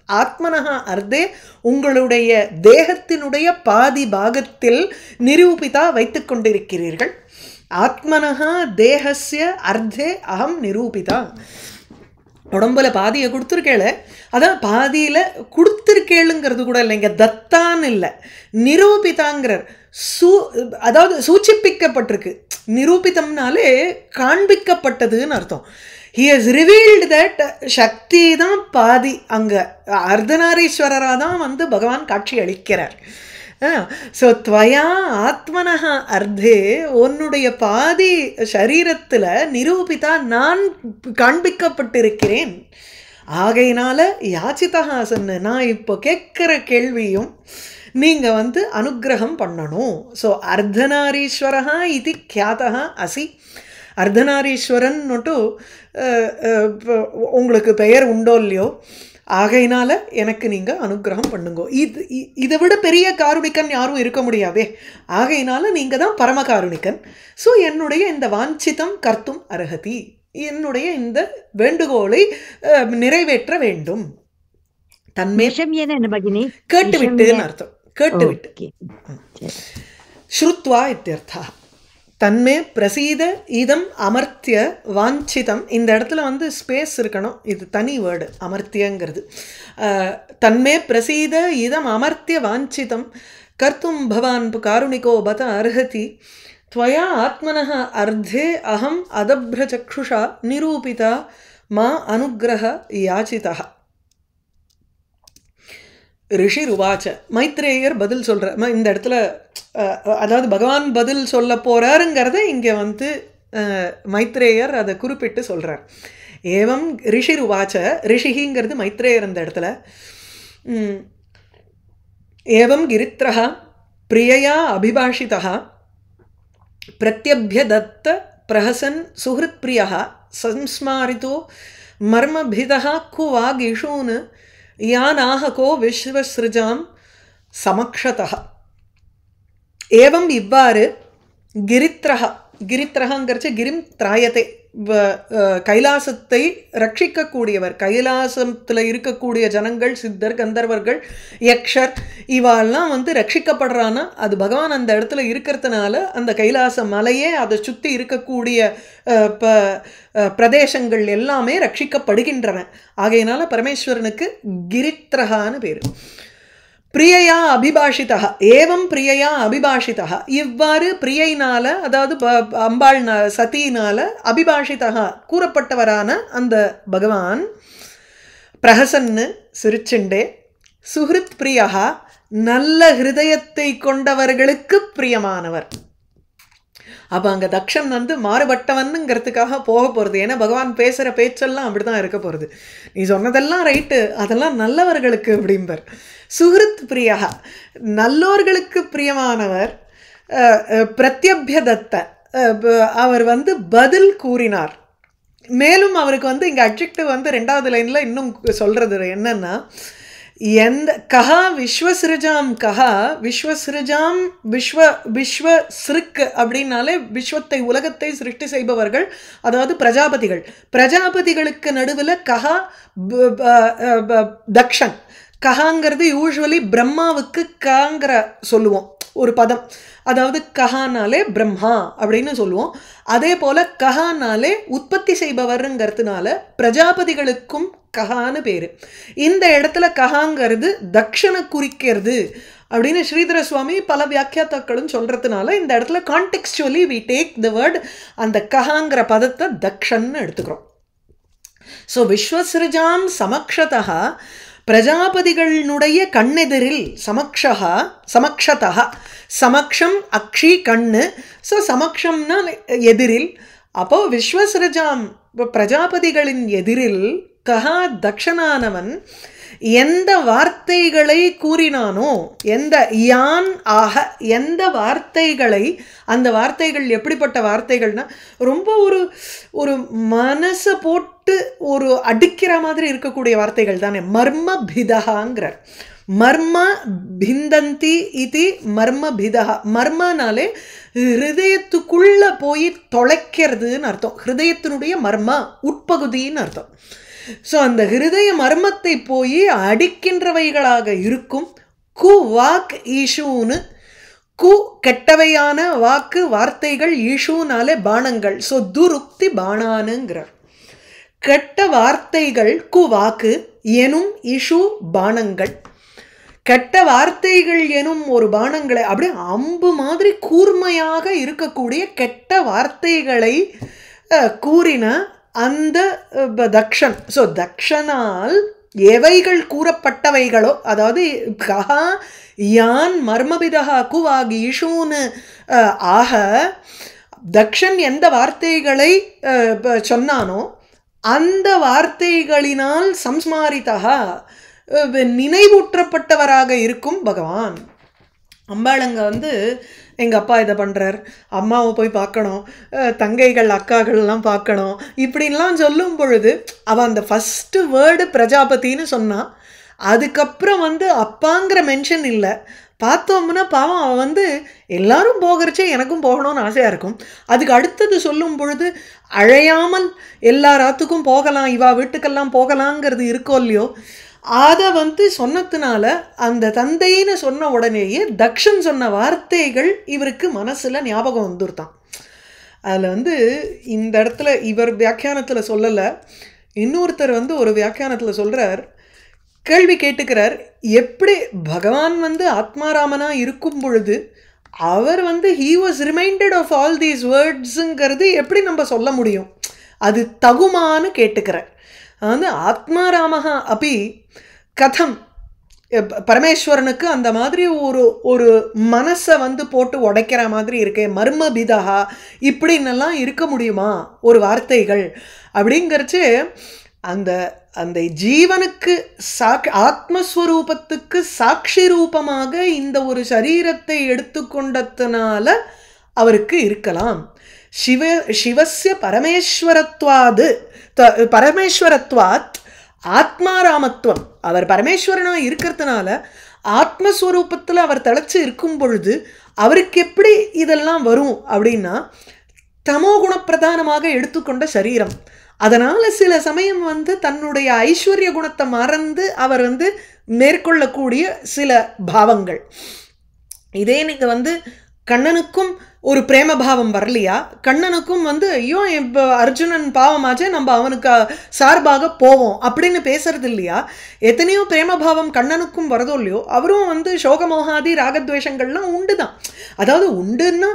ஆத்மனஹா அர்த்தே உங்களுடைய தேகத்தினுடைய பாதி பாகத்தில் நிரூபிதா வைத்து கொண்டிருக்கிறீர்கள் ஆத்மனஹா தேகஸ்ய அர்த்தே அகம் நிரூபிதா உடம்புல பாதியை கொடுத்துருக்கேள அதான் பாதியில் கொடுத்துருக்கேளுங்கிறது கூட இல்லைங்க தத்தான்னு இல்லை நிரூபிதாங்கிறார் அதாவது சூச்சிப்பிக்கப்பட்டிருக்கு நிரூபிதம்னாலே காண்பிக்கப்பட்டதுன்னு அர்த்தம் he has revealed that சக்தி தான் பாதி அங்கே அர்த்தநாரீஸ்வரராக தான் வந்து பகவான் காட்சி அளிக்கிறார் ஸோ துவயா ஆத்மனஹா அர்த்தே உன்னுடைய பாதி சரீரத்தில் நிரூபிதா நான் காண்பிக்கப்பட்டிருக்கிறேன் ஆகையினால யாச்சிதா சொன்ன நான் இப்போ கேட்குற கேள்வியும் நீங்கள் வந்து அனுக்கிரகம் பண்ணணும். ஸோ அர்த்தநாரீஸ்வரா இது கியாதா அசி. அர்த்தநாரீஸ்வரன் உங்களுக்கு பெயர் உண்டோ இல்லையோ, ஆகையினால எனக்கு நீங்கள் அனுக்கிரகம் பண்ணுங்கோ. இதை விட பெரிய காருணிக்கன் யாரும் இருக்க முடியாதே, ஆகையினால நீங்கள் தான் பரம காருணிக்கன். ஸோ என்னுடைய இந்த வாஞ்சிதம் கர்த்தும் அர்ஹதி, என்னுடைய இந்த வேண்டுகோளை நிறைவேற்ற வேண்டும். தன்மே கேட்டுவிட்டுன்னு அர்த்தம், கேட்டுவிட்டு. ஸ்ருத்வா இத்தியர்த்தா. தன்மே பிரசீத இதம் அமர்த்திய வாஞ்சிதம். இந்த இடத்துல வந்து ஸ்பேஸ் இருக்கணும், இது தனி வேர்டு அமர்த்தியங்கிறது. தன்மே பிரசீத இதம் அமர்த்திய வாஞ்சிதம் கர்த்தும் பவான் காருணிகோ பத அர்ஹதி. त्वया आत्मनः अर्धे अहम् अदभ्रचक्षुषा निरूपिता मा अनुग्रह याचितः. ரிஷிருவாச்ச. மைத்ரேயர் பதில் சொல்கிற இந்த இடத்துல, அதாவது பகவான் பதில் சொல்ல போகிறாருங்கிறத இங்கே வந்து மைத்ரேயர் அதை குறிப்பிட்டு சொல்கிறார். ஏவம் ரிஷிருவாச்ச, ரிஷிங்கிறது மைத்ரேயர் இந்த இடத்துல. ஏவம் கிரித்ரஹ பிரியயா அபிபாஷிதः பிரத்யப்யதத்த பிரஹசன் சுஹ்ருத் பிரியः சம்ஸ்மாரிதோ மர்மபிதः கு வாகிஷூன் யானாஹகோ விஸ்வஸ்ருஜாம் சமக்ஷதः. ஏவம் இவ்வாறு கிரித்ரஹ, கிரித்ரஹங்கிறச்சு கிரிம் திராயத்தை, கைலாசத்தை ரட்சிக்கக்கூடியவர், கைலாசத்தில் இருக்கக்கூடிய ஜனங்கள், சித்தர், கந்தர்வர்கள், யக்ஷர், இவாள்லாம் வந்து ரட்சிக்கப்படுறான்னா அது பகவான் அந்த இடத்துல இருக்கிறதுனால அந்த கைலாச மலையே அதை சுற்றி இருக்கக்கூடிய பிரதேசங்கள் எல்லாமே ரட்சிக்கப்படுகின்றன. ஆகையினால பரமேஸ்வரனுக்கு கிரித்ரஹான்னு பேர். பிரியையா அபிபாஷிதா, ஏவம் பிரியையா அபிபாஷிதா, இவ்வாறு பிரியையினால, அதாவது அம்பாள் சதியினால, அபிபாஷிதா கூறப்பட்டவரான அந்த பகவான் பிரஹசன்னு சிரிச்சுண்டே, சுஹ்ருத் பிரியா நல்ல ஹிருதயத்தை கொண்டவர்களுக்கு பிரியமானவர். அப்போ அங்கே தக்ஷன் வந்து மாறுபட்டவனுங்கிறதுக்காக போக போகிறது. ஏன்னா பகவான் பேசுகிற பேச்செல்லாம் அப்படி தான் இருக்க போகிறது. நீ சொன்னதெல்லாம் ரைட்டு, அதெல்லாம் நல்லவர்களுக்கு அப்படிம்பர். சுஹ்ருத் பிரியா நல்லோர்களுக்கு பிரியமானவர். பிரத்யபியதத்த அவர் வந்து பதில் கூறினார். மேலும் அவருக்கு வந்து இங்கே அட்ஜெக்டிவ் வந்து 2வது லைனில் இன்னும் சொல்கிறது என்னன்னா, எந்த கஹா விஸ்வசிருஜாம், கஹா விஸ்வசிருஜாம், விஸ்வசிருக் அப்படின்னாலே விஸ்வத்தை உலகத்தை சிருஷ்டி செய்பவர்கள், அதாவது பிரஜாபதிகள். பிரஜாபதிகளுக்கு நடுவில் கஹா தக்ஷன். கஹாங்கிறது யூஸ்வலி பிரம்மாவுக்கு காங்கிற சொல்லுவோம் ஒரு பதம், அதாவது கஹானாலே பிரம்மா அப்படின்னு சொல்லுவோம். அதே போல் கஹானாலே உற்பத்தி செய்பவருங்கிறதுனால பிரஜாபதிகளுக்கும் கஹான்னு பேர். இந்த இடத்துல கஹாங்கிறது தக்ஷனை குறிக்கிறது அப்படின்னு ஸ்ரீதர சுவாமி பல வியாக்கியாத்தாக்களும் சொல்கிறதுனால இந்த இடத்துல contextually we take the word, அந்த கஹாங்கிற பதத்தை தக்ஷன்னு எடுத்துக்கிறோம். ஸோ விஸ்வசிருஜாம் சமக்ஷதா, பிரஜாபதிகளுடைய கண்ணெதிரில், சமக்ஷதா, சமக்ஷம் அக்ஷி கண்ணு, ஸோ சமக்ஷம்னா எதிரில். அப்போ விஸ்வசிருஜாம் பிரஜாபதிகளின் எதிரில் கஹா தக்ஷனானவன் எந்த வார்த்தைகளை கூறினானோ, எந்த யான் ஆக எந்த வார்த்தைகளை, அந்த வார்த்தைகள் எப்படிப்பட்ட வார்த்தைகள்னா ரொம்ப ஒரு மனசை போட்டு ஒரு அடிக்கிற மாதிரி இருக்கக்கூடிய வார்த்தைகள் தானே. மர்ம பிதகாங்கிறார். மர்ம பிந்தந்தி இது மர்ம பிதகா. மர்மனாலே ஹிருதயத்துக்குள்ளே போய் தொலைக்கிறதுன்னு அர்த்தம். ஹிருதயத்தினுடைய மர்ம உட்பகுதின்னு அர்த்தம். ஸோ அந்த ஹிருதய மர்மத்தை போய் அடிக்கின்றவைகளாக இருக்கும். கு வாக் ஈஷூன்னு, கு கெட்டவையான வாக்கு வார்த்தைகள், ஈஷூனாலே பானங்கள். ஸோ துருக்தி பானானுங்கிறார். கெட்ட வார்த்தைகள் கு வாக்கு எனும் இஷு பானங்கள். கெட்ட வார்த்தைகள் எனும் ஒரு பானங்களை அப்படியே அம்பு மாதிரி கூர்மையாக இருக்கக்கூடிய கெட்ட வார்த்தைகளை கூறின அந்த தக்ஷன். ஸோ தக்ஷனால் எவைகள் கூறப்பட்டவைகளோ, அதாவது கஹா யான் மர்மபிதா குவாகி இஷூன்னு ஆக தக்ஷன் எந்த வார்த்தைகளை சொன்னானோ அந்த வார்த்தைகளினால் சம்ஸ்மாரிதா நினைவூற்றப்பட்டவராக இருக்கும் பகவான். அம்பாளுங்க வந்து எங்கள் அப்பா இதை பண்ணுறார், அம்மாவை போய் பார்க்கணும், தங்கைகள் அக்காக்கள்லாம் பார்க்கணும், இப்படின்லாம் சொல்லும் பொழுது அவள் அந்த ஃபஸ்ட்டு வேர்டு பிரஜாபதினு சொன்னான். அதுக்கப்புறம் வந்து அப்பாங்கிற மென்ஷன் இல்லை. பார்த்தோம்னா பாவம் அவன் வந்து எல்லாரும் போகிறச்சே எனக்கும் போகணும்னு ஆசையாக இருக்கும். அதுக்கு அடுத்தது சொல்லும் பொழுது அழையாமல் எல்லா ராத்துக்கும் போகலாம், இவா வீட்டுக்கெல்லாம் போகலாங்கிறது இருக்கோ இல்லையோ, அதை வந்து சொன்னதுனால அந்த தந்தைன்னு சொன்ன உடனேயே தக்ஷன் சொன்ன வார்த்தைகள் இவருக்கு மனசில் ஞாபகம் வந்துருத்தான். அதில் வந்து இந்த இடத்துல இவர் வியாக்கியானத்தில் சொல்லலை, இன்னொருத்தர் வந்து ஒரு வியாக்கியானத்தில் சொல்கிறார், கேள்வி கேட்டுக்கிறார், எப்படி பகவான் வந்து ஆத்மாராமனாக இருக்கும் பொழுது அவர் வந்து he was reminded of all these வேர்ட்ஸுங்கிறது எப்படி நம்ம சொல்ல முடியும், அது தகுமான்னு கேட்டுக்கிறார். வந்து ஆத்மாராமஹா அப்படி கதம் பரமேஸ்வரனுக்கு அந்த மாதிரி ஒரு மனசை வந்து போட்டு உடைக்கிற மாதிரி இருக்கே, மர்மபிதா இப்படின்னெல்லாம் இருக்க முடியுமா ஒரு வார்த்தைகள் அப்படிங்கிறச்சு, அந்த அந்த ஜீவனுக்கு ஆத்மஸ்வரூபத்துக்கு சாட்சி ரூபமாக இந்த ஒரு சரீரத்தை எடுத்துக்கொண்டதுனால அவருக்கு இருக்கலாம். சிவஸ்ய பரமேஸ்வரத்வாத் ஆத்மாராமத்துவம், அவர் பரமேஸ்வரனாக இருக்கிறதுனால ஆத்மஸ்வரூபத்தில் அவர் தழைச்சி இருக்கும் பொழுது அவருக்கு எப்படி இதெல்லாம் வரும் அப்படின்னா, தமோகுண பிரதானமாக எடுத்துக்கொண்ட சரீரம், அதனால் சில சமயம் வந்து தன்னுடைய ஐஸ்வர்ய குணத்தை மறந்து அவர் வந்து மேற்கொள்ளக்கூடிய சில பாவங்கள். இதே நீங்கள் வந்து கண்ணனுக்கும் ஒரு பிரேம பாவம் வரலையா, கண்ணனுக்கும் வந்து ஐயோ இப்போ அர்ஜுனன் பாவமாச்சே நம்ம அவனுக்கு சார்பாக போவோம் அப்படின்னு பேசுறது இல்லையா, எத்தனையோ பிரேம பாவம் கண்ணனுக்கும் வரதோ இல்லையோ, அவரும் வந்து சோகமோகாதி ராகத்வேஷங்கள்லாம் உண்டு தான். அதாவது உண்டுன்னா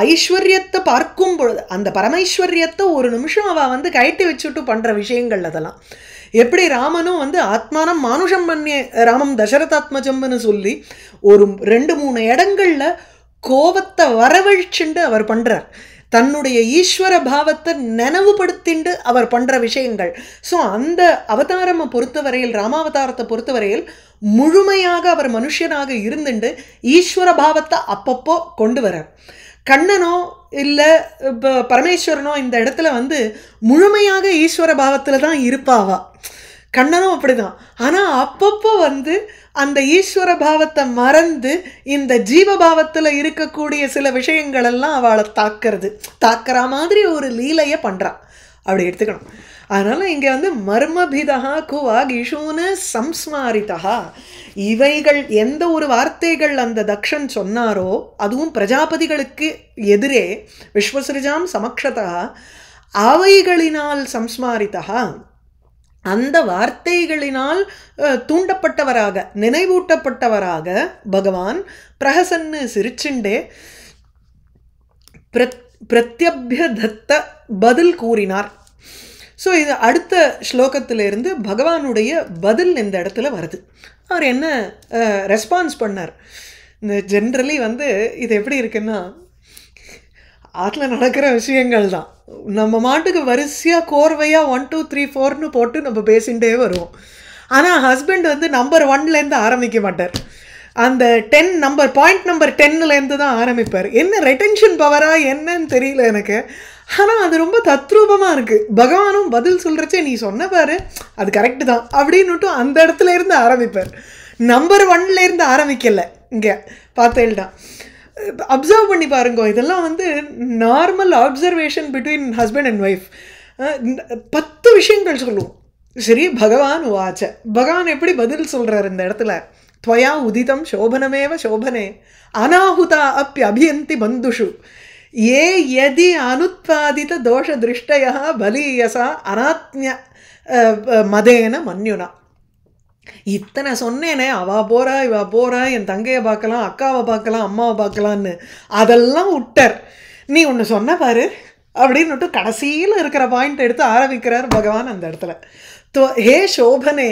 ஐஸ்வர்யத்தை பார்க்கும் பொழுது அந்த பரமைஸ்வர்யத்தை ஒரு நிமிஷம் அவள் வந்து கயட்டி வச்சுட்டு பண்ணுற விஷயங்கள் அதெல்லாம். எப்படி ராமனும் வந்து ஆத்மானம் மானுஷம் மன்னிய ராமம் தசரதாத்மஜம்னு சொல்லி ஒரு 2-3 இடங்களில் கோபத்தை வரவழிச்சுண்டு அவர் பண்ணுறார், தன்னுடைய ஈஸ்வர பாவத்தை நினைவுபடுத்திண்டு அவர் பண்ணுற விஷயங்கள். ஸோ அந்த அவதாரமை பொறுத்தவரையில், ராமாவதாரத்தை பொறுத்தவரையில் முழுமையாக அவர் மனுஷனாக இருந்துட்டு ஈஸ்வர பாவத்தை அப்பப்போ கொண்டு வரார். கண்ணனோ இல்லை இப்போ பரமேஸ்வரனோ இந்த இடத்துல வந்து முழுமையாக ஈஸ்வர பாவத்தில் தான் இருப்பாவா, கண்ணனும் அப்படிதான். ஆனால் அப்பப்போ வந்து அந்த ஈஸ்வர பாவத்தை மறந்து இந்த ஜீவபாவத்தில் இருக்கக்கூடிய சில விஷயங்களெல்லாம் அவளை தாக்குற மாதிரி ஒரு லீலையை பண்ணுறான், அப்படி எடுத்துக்கணும். அதனால் இங்கே வந்து மர்மபிதா குவாகிஷூன்னு சம்ஸ்மாரிதா, இவைகள் எந்த ஒரு வார்த்தைகள் அந்த தக்ஷன் சொன்னாரோ அதுவும் பிரஜாபதிகளுக்கு எதிரே விஸ்வசிருஜாம் சமக்ஷதா, அவைகளினால் சம்ஸ்மாரிதா, அந்த வார்த்தைகளினால் தூண்டப்பட்டவராக நினைவூட்டப்பட்டவராக பகவான் பிரஹசன்னு சிரிச்சுண்டே பிரத்யபியதத்த பதில் கூறினார். ஸோ இது அடுத்த ஸ்லோகத்திலிருந்து பகவானுடைய பதில் இந்த இடத்துல வருது. அவர் என்ன ரெஸ்பான்ஸ் பண்ணார். இந்த ஜென்ரலி வந்து இது எப்படி இருக்குன்னா, ஆற்றில் நடக்கிற விஷயங்கள் தான் நம்ம மாட்டுக்கு வரிசையாக கோர்வையாக 1 2 3 4ன்னு போட்டு நம்ம பேசிகிட்டே வருவோம். ஆனால் ஹஸ்பண்ட் வந்து நம்பர் 1லேருந்து ஆரம்பிக்க மாட்டார், அந்த 10 நம்பர் பாயிண்ட் நம்பர் 10லேருந்து தான் ஆரம்பிப்பார். என்ன ரெட்டென்ஷன் பவரா என்னன்னு தெரியல எனக்கு, ஆனால் அது ரொம்ப தத்ரூபமாக இருக்குது. பகவானும் பதில் சொல்கிறச்சே நீ சொன்ன பாரு அது கரெக்டு தான் அப்படின்னுட்டு அந்த இடத்துல இருந்து ஆரம்பிப்பார், நம்பர் 1லேருந்து ஆரம்பிக்கலை. இங்கே பார்த்தேன்டா அப்சர்வ் பண்ணி பாருங்க, இதெல்லாம் வந்து normal observation between husband and wife. 10 விஷயங்கள் சொல்லுவோம், சரி பகவான் வாச்ச, பகவான் எப்படி பதில் சொல்கிறார் இந்த இடத்துல, त्वया उदितं शोभनमेव शोभने अनाहुता अप्यभियन्ति बन्धुषु ये यदि अनुत्पादित दोषदृष्टयः बलीयसा अनात्म्य मदेन मन्युना. இத்தனை சொன்னேனே, அவள் போகிறா இவா போகிறா, என் தங்கையை பார்க்கலாம், அக்காவை பார்க்கலாம், அம்மாவை பார்க்கலான்னு, அதெல்லாம் விட்டார். நீ ஒன்று சொன்ன பாரு அப்படின்னுட்டு கடைசியில் இருக்கிற பாயிண்ட் எடுத்து ஆரம்பிக்கிறார் பகவான் அந்த இடத்துல. ஹே சோபனே,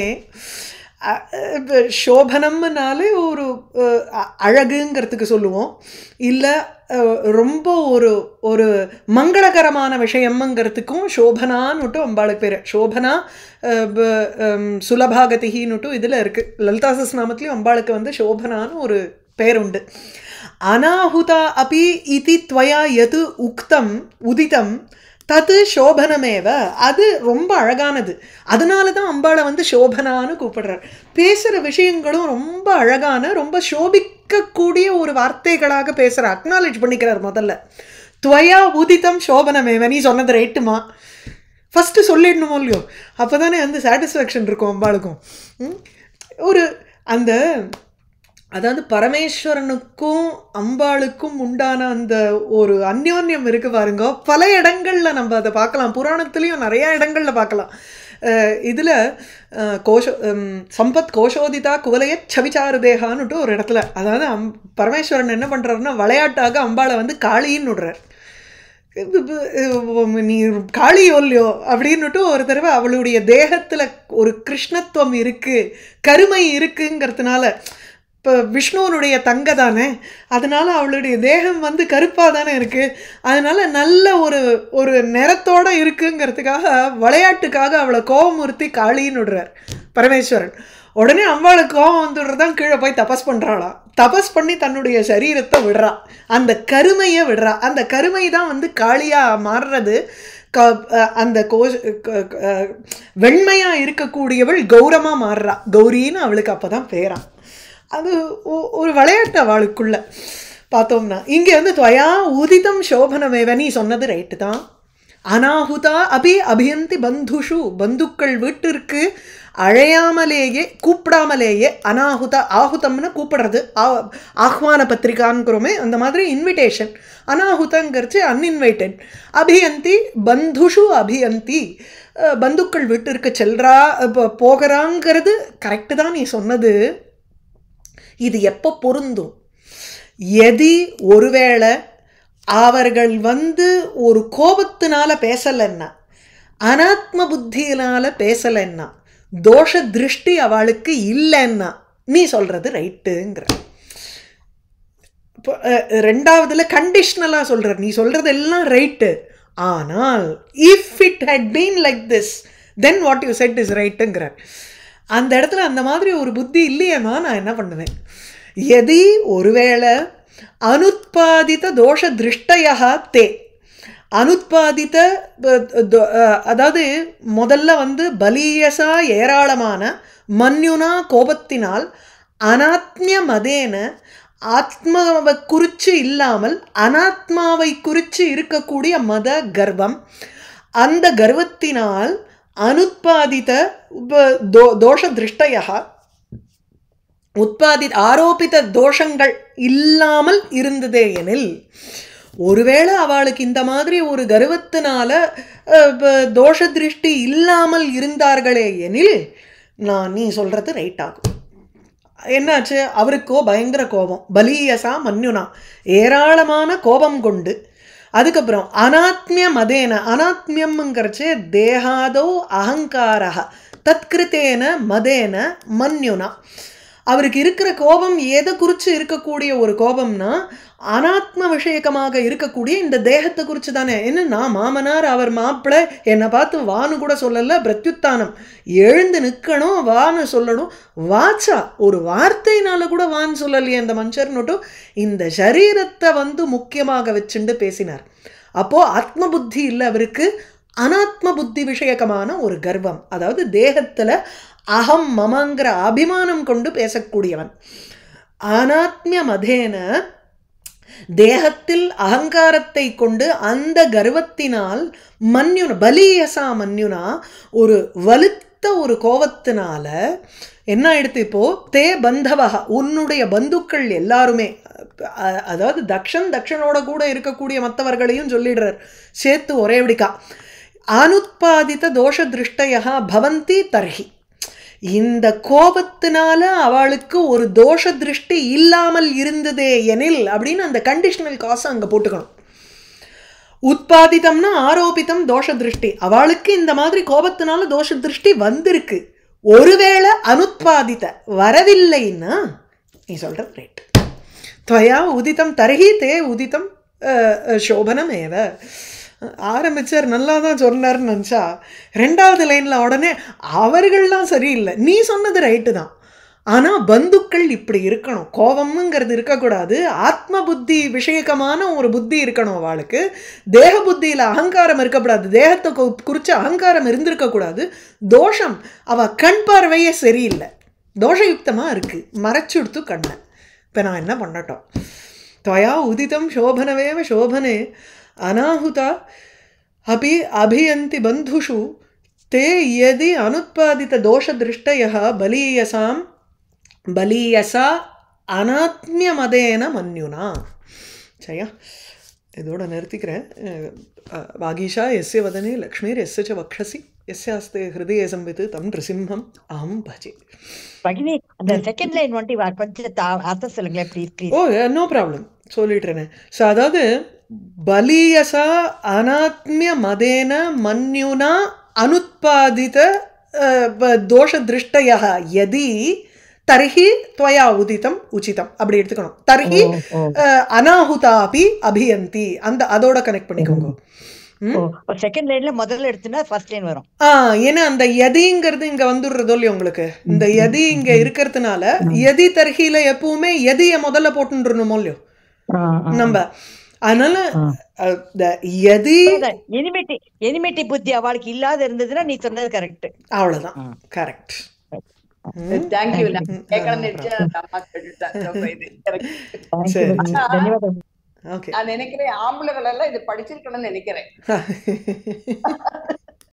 சோபனம்னாலே ஒரு அழகுங்கிறதுக்கு சொல்லுவோம், இல்லை ரொம்ப ஒரு மங்களகரமான விஷயம்ங்கிறதுக்கும் சோபனான்னுட்டு அம்பாளுக்கு பேர். சோபனா சுலபாகதிகின்னுட்டு இதில் இருக்குது, லலிதா சஹஸ்ரநாமத்துலேயும் அம்பாளுக்கு வந்து சோபனான்னு ஒரு பேருண்டு. அநாஹுதா அபி இதி த்வயா யது உக்தம் உதிதம் தது சோபனமேவ. அது ரொம்ப அழகானது. அதனால தான் அம்பாளை வந்து சோபனான்னு கூப்பிடுறார். பேசுகிற விஷயங்களும் ரொம்ப அழகான, ரொம்ப சோபிக்கக்கூடிய ஒரு வார்த்தைகளாக பேசுகிறார். அக்னாலேஜ் பண்ணிக்கிறார் முதல்ல. துவயா உதிதம் சோபனமேவ, நீ சொன்னது ரைட்டுமா, ஃபஸ்ட்டு சொல்லிடணுமோ இல்லையோ, அப்போ தானே வந்து சாட்டிஸ்ஃபேக்ஷன் இருக்கும் அம்பாளுக்கும். ஒரு அந்த அதாவது பரமேஸ்வரனுக்கும் அம்பாளுக்கும் உண்டான அந்த ஒரு அந்யோன்யம் இருக்குது பாருங்க. பல இடங்களில் நம்ம அதை பார்க்கலாம். புராணத்துலேயும் நிறையா இடங்களில் பார்க்கலாம். இதில் சம்பத் கோஷோதிதா குவலைய சவிச்சாருதேகான்னுட்டு ஒரு இடத்துல, அதாவது பரமேஸ்வரன் என்ன பண்ணுறாருன்னா விளையாட்டாக அம்பாளை வந்து காளின்னு விடுறார். நீ காளியோ இல்லையோ அப்படின்னுட்டு ஒரு தடவை அவளுடைய தேகத்தில் ஒரு கிருஷ்ணத்துவம் இருக்குது, கருமை இருக்குங்கிறதுனால, இப்போ விஷ்ணுவனுடைய தங்க தானே, அதனால் அவளுடைய தேகம் வந்து கருப்பாக தானே இருக்குது, அதனால் நல்ல ஒரு நிறத்தோடு இருக்குங்கிறதுக்காக விளையாட்டுக்காக அவளை கோபமூர்த்தி காளின்னு விடுறார் பரமேஸ்வரன். உடனே அம்பாளுக்கு கோபம் வந்துடுறதான் கீழே போய் தபஸ் பண்ணுறாளாம். தபஸ் பண்ணி தன்னுடைய சரீரத்தை விடுறா, அந்த கருமையை விடுறா. அந்த கருமை தான் வந்து காளியாக மாறுறது. அந்த வெண்மையாக இருக்கக்கூடியவள் கௌரமாக மாறுறா, கௌரின்னு அவளுக்கு அப்போ தான் பேரா. அது ஒரு விளையாட்டு அவளுக்குள்ள பார்த்தோம்னா. இங்கே வந்து துவயா உதிதம் சோபனமேவ, நீ சொன்னது ரைட்டு தான். அநாஹுதா அபி அபியந்தி பந்துஷு, பந்துக்கள் வீட்டிற்கு அழையாமலேயே கூப்பிடாமலேயே, அநாஹுதா ஆஹுதம்னு கூப்பிடுறது, ஆஹ்வான பத்திரிகான்கிறோமே அந்த மாதிரி இன்விடேஷன். அநாஹுதங்கிறச்சு அன்இன்வைட்டட். அபியந்தி பந்துஷு அபியந்தி, பந்துக்கள் வீட்டிற்கு செல்றா போகிறாங்கிறது கரெக்டு தான் நீ சொன்னது. இது எப்போ பொருந்தும்? எதி ஒருவேளை அவர்கள் வந்து ஒரு கோபத்தினால பேசலைன்னா, அனாத்ம புத்தியினால் பேசலைன்னா, தோஷ திருஷ்டி அவளுக்கு இல்லைன்னா நீ சொல்கிறது ரைட்டுங்கிற. இப்போ ரெண்டாவதுல கண்டிஷ்னலாக சொல்கிறார், நீ சொல்கிறது எல்லாம் ரைட்டு, ஆனால் if it had been like this then what you said is ரைட்டுங்கிறார். அந்த இடத்துல அந்த மாதிரி ஒரு புத்தி இல்லையேம்மா, நான் என்ன பண்ணுவேன்? எதி ஒருவேளை அனுத்பாதித்த தோஷ திருஷ்டயா தே, அனுத்பாதித்த அதாவது முதல்ல வந்து பலீயசா ஏராளமான, மன்யுனா கோபத்தினால், அனாத்மிய மதேன ஆத்மாவை குறித்து இல்லாமல் அனாத்மாவை குறித்து இருக்கக்கூடிய மத கர்வம், அந்த கர்வத்தினால் அனுத்பாதித்த தோஷ திருஷ்டயா ஆரோபித்த தோஷங்கள் இல்லாமல் இருந்ததே எனில், ஒருவேளை அவளுக்கு இந்த மாதிரி ஒரு கர்வத்தினால தோஷ திருஷ்டி இல்லாமல் இருந்தார்களே எனில் நீ சொல்கிறது ரைட் ஆகும். என்னாச்சு? அவருக்கோ பயங்கர கோபம், பலீயசா மன்யுனா ஏராளமான கோபம் கொண்டு, அதுக்கப்புறம் அனாத்மிய மதேன, அனாத்மியம்ங்கிறச்சு தேகாதோ அகங்காரா தத்கிருத்தேன மதேன மன்யுனா, அவருக்கு இருக்கிற கோபம் எதை குறித்து இருக்கக்கூடிய ஒரு கோபம்னா அனாத்ம விஷயக்கமாக இருக்கக்கூடிய இந்த தேகத்தை குறித்து தானே. என்னன்னா மாமனார் அவர் மாப்பிள்ளை என்னை பார்த்து வான்னு கூட சொல்லலை, பிரத்யுத்தானம் எழுந்து நிற்கணும் வான்னு சொல்லணும், வாச்சா ஒரு வார்த்தையினால கூட வான்னு சொல்லலையே இந்த மனுஷர்னுட்டும் இந்த சரீரத்தை வந்து முக்கியமாக வச்சுண்டு பேசினார். அப்போது ஆத்ம புத்தி இல்லை அவருக்கு, அனாத்ம புத்தி விஷயக்கமான ஒரு கர்வம், அதாவது தேகத்தில் அகம் மமங்கிற அபிமானம் கொண்டு பேசக்கூடியவன். அனாத்மிய மதேன தேகத்தில் அகங்காரத்தை கொண்டு அந்த கர்வத்தினால், மன்யுனா பலீயசா மன்யுனா ஒரு வலுத்த ஒரு கோபத்தினால என்ன ஆயிடுத்து? இப்போ தே பந்தவா, உன்னுடைய பந்துக்கள் எல்லாருமே, அதாவது தக்ஷனோட கூட இருக்கக்கூடிய மற்றவர்களையும் சொல்லிடுறார் சேர்த்து ஒரே விடிக்கா. அனுத்பாதித்த தோஷ திருஷ்டயா பவந்தி தர்ஹி, இந்த கோபத்தினால அவளுக்கு ஒரு தோஷ திருஷ்டி இல்லாமல் இருந்ததே எனில் அப்படின்னு அந்த கண்டிஷனல் காசை அங்கே போட்டுக்கணும். உத்பாதித்தம்னா ஆரோபித்தம் தோஷ திருஷ்டி, அவளுக்கு இந்த மாதிரி கோபத்தினால தோஷ திருஷ்டி வந்திருக்கு. ஒருவேளை அனுத்பாதித்த வரவில்லைன்னா நீ சொல்கிறது ரைட். துவயா உதித்தம் தர்ஹி தே உதித்தம் சோபனம் ஏவ. ஆரம்பிச்சார் நல்லா தான் சொன்னார்னு நினச்சா ரெண்டாவது லைனில் உடனே அவர்கள்லாம் சரியில்லை, நீ சொன்னது ரைட்டு தான், ஆனா பந்துக்கள் இப்படி இருக்கணும், கோபம்ங்கிறது இருக்கக்கூடாது, ஆத்ம புத்தி விஷயகமான ஒரு புத்தி இருக்கணும் அவளுக்கு. தேக புத்தியில அகங்காரம் இருக்கக்கூடாது, தேகத்தை குறிச்சு அகங்காரம் இருந்திருக்கக்கூடாது. தோஷம், அவ கண் பார்வையே சரியில்லை, தோஷயுக்தமா இருக்கு, மறைச்சுடுத்து கண்ணை. இப்ப நான் என்ன பண்ணட்டும்? त्वया उदितं शोभनवेव शोभने अनाहुता अपि अभियन्ति बन्धुषु ते यदि अनुत्पादितदोषदृष्टयः बलीयसा अनात्म्यमदेन मन्युना. சரியா? இதோட நிறுத்திக்கிறேன். வாகீஷா எஸ்ய வதனே லக்ஷ்மீர் எஸ்ய ச வக்ஷசி எஸ்யாஸ்தே ஹிருதயே சம்வித் தம் நிருசிம்ஹம் அஹம் பஜே. பகினி அந்த செகண்ட் லைன் வந்து கொஞ்சம் அர்த்தம் சொல்லுங்களேன் ப்ளீஸ். ஓ நோ ப்ராப்ளம், சொல்லிட்டுறேன். ஸோ அதாவது பலீயசா அனாத்மிய மதேன மன்யுனா அனுத்பாதித தோஷதிருஷ்டயः யதி தர்ஹி त्वया உதிதம் உச்சிதம் அப்படி எடுத்துக்கணும். தர்ஹி அனாஹுதாபி அபியந்தி, அந்த அதோட கனெக்ட் பண்ணிக்கோங்க. செகண்ட் லைன்ல முதல்ல எடுத்துனா ஃபர்ஸ்ட் லைன் வரும். ஏன்னா அந்த யதிங்கிறது இங்க வந்துடுறதோ இல்லையா உங்களுக்கு, இந்த யதி இங்க இருக்கிறதுனால யதி தர்ஹில எப்பவுமே யதிய முதல்ல போட்டுருணுமோ இல்லையோ நம்ம. அதனால யதி எனிமிட்டி புத்தி அவளுக்கு இல்லாத இருந்ததுன்னா நீ சொன்னது கரெக்ட், அவ்வளவுதான். கரெக்ட். தேங்க்யூ. நான் நினைக்கிறேன் ஆம்பளைகள் எல்லாம் இது படிச்சிருக்கணும்னு நினைக்கிறேன்.